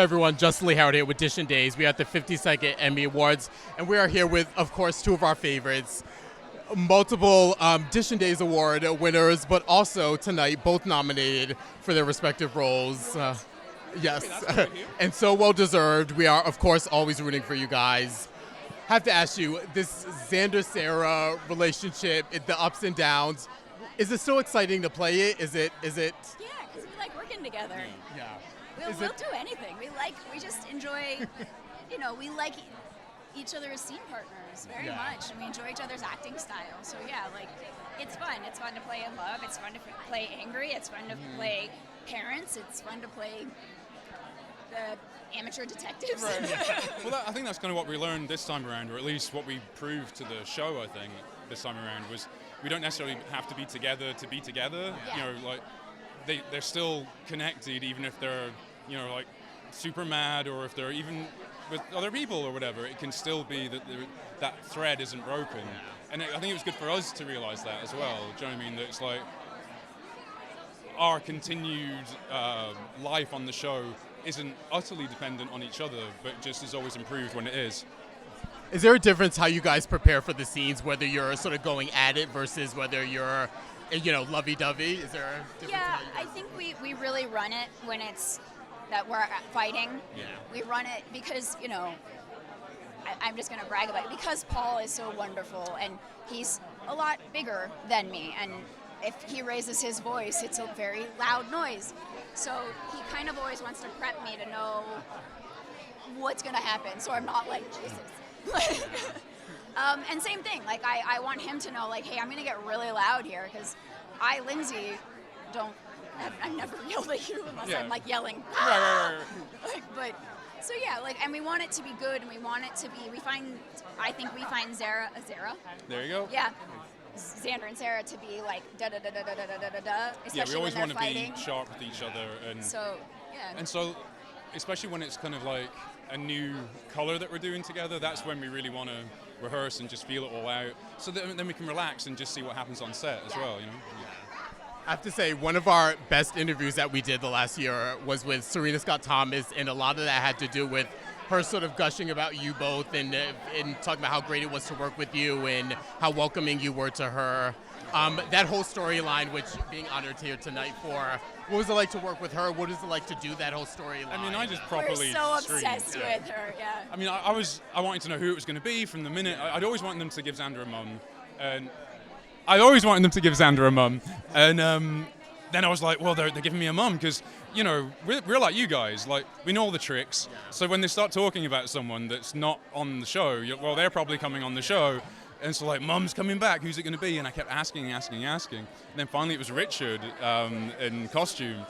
everyone, just Lee Hareld here with Dishin Days. We are at the 52nd Emmy Awards, and we are here with, of course, two of our favorites, multiple Dishin Days Award winners, but also tonight both nominated for their respective roles. Yes, and so well deserved. We are, of course, always rooting for you guys. Have to ask you, this Xander-Sarah relationship, the ups and downs, is it so exciting to play it? Is it? Yeah, because we like working together. Yeah. We'll do anything. We just enjoy, we like each other as scene partners very much, and we enjoy each other's acting style. So yeah, it's fun. It's fun to play in love. It's fun to play angry. It's fun to play parents. It's fun to play the amateur detectives. Right. Well, I think that's kind of what we learned this time around, or at least what we proved to the show, I think, this time around, was we don't necessarily have to be together to be together. Yeah. They're still connected, even if they're, super mad, or if they're even with other people or whatever. It can still be that that thread isn't broken. And I think it was good for us to realize that as well. Do you know what I mean? That it's like our continued life on the show isn't utterly dependent on each other, but just is always improved when it is. Is there a difference how you guys prepare for the scenes, whether you're sort of going at it versus whether you're, lovey-dovey? Is there a difference? Yeah, I think we really run it when it's that we're fighting. Yeah. We run it because, I'm just going to brag about it, because Paul is so wonderful, and he's a lot bigger than me, and if he raises his voice, it's a very loud noise. So he kind of always wants to prep me to know what's going to happen, so I'm not like, Jesus. And same thing, I want him to know, hey, I'm going to get really loud here, because Linsey, I've never yelled at you unless I'm yelling. Right. But so yeah, and we want it to be good, and we want it to be. I think we find Zara. There you go. Yeah, Xander and Sarah to be da da da da da da da da da. Yeah, we always want to be sharp with each other, and so yeah. And so, especially when it's kind of like a new color that we're doing together, that's when we really want to rehearse and just feel it all out, so that then we can relax and just see what happens on set as well. I have to say, one of our best interviews that we did the last year was with Serena Scott Thomas, and a lot of that had to do with her sort of gushing about you both and talking about how great it was to work with you and how welcoming you were to her. That whole storyline, which being honored here tonight for, what was it like to work with her? What is it like to do that whole storyline? I mean, I just properly We're so obsessed with her, yeah. I mean, I wanted to know who it was going to be from the minute. I'd always wanted them to give Xander a mum, and then I was like, well, they're giving me a mum, because, we're like you guys, we know all the tricks. So when they start talking about someone that's not on the show, they're probably coming on the show. And so mum's coming back, who's it going to be? And I kept asking. And then finally it was Richard in costume,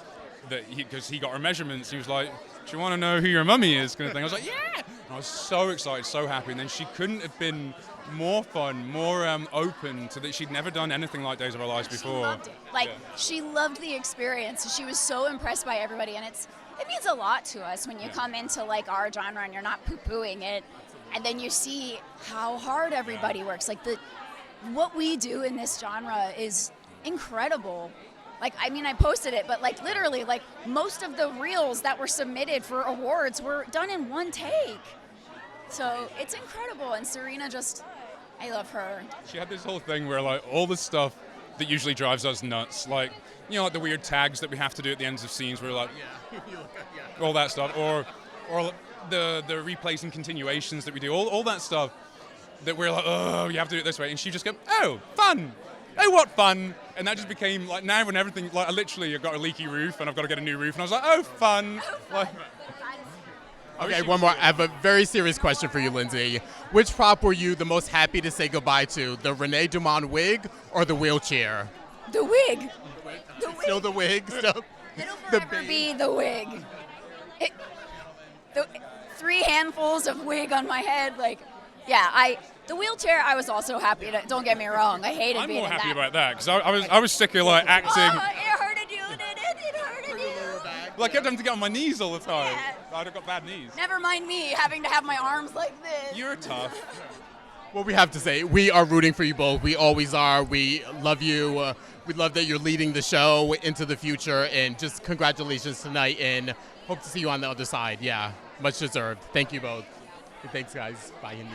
because he got her measurements. He was like, do you want to know who your mummy is, kind of thing. I was like, yeah! And I was so excited, so happy. And then she couldn't have been more fun, more open to that. She'd never done anything like Days of Our Lives before. She loved it. She loved the experience. She was so impressed by everybody, and it means a lot to us when you come into our genre and you're not poo-pooing it, and then you see how hard everybody works. What we do in this genre is incredible. I posted it, but literally, most of the reels that were submitted for awards were done in one take. So it's incredible, and Serena I love her. She had this whole thing where all the stuff that usually drives us nuts, the weird tags that we have to do at the ends of scenes, we're all that stuff, or the replays and continuations that we do, all that stuff that we're oh, you have to do it this way, and she just go, oh, fun. Oh, what fun! And that just became now when everything I literally have got a leaky roof and I've got to get a new roof, and I was like, oh, fun. Okay, one more. I have a very serious question for you, Linsey. Which prop were you the most happy to say goodbye to, the Renee Dumont wig or the wheelchair? The wig. The wig. Still the wig? Still It'll forever be the wig. The 3 handfuls of wig on my head, the wheelchair, I was also happy to, don't get me wrong, I hated I'm being more in happy that. about that, because I was sick of acting. Oh, it hurted you, did it? It hurted you. I kept having to get on my knees all the time. Yeah. I'd have got bad knees. Never mind me having to have my arms like this. You're tough. Well, we have to say, we are rooting for you both. We always are. We love you. We love that you're leading the show into the future. And just congratulations tonight. And hope to see you on the other side. Yeah, much deserved. Thank you both. And thanks, guys. Bye, Indy.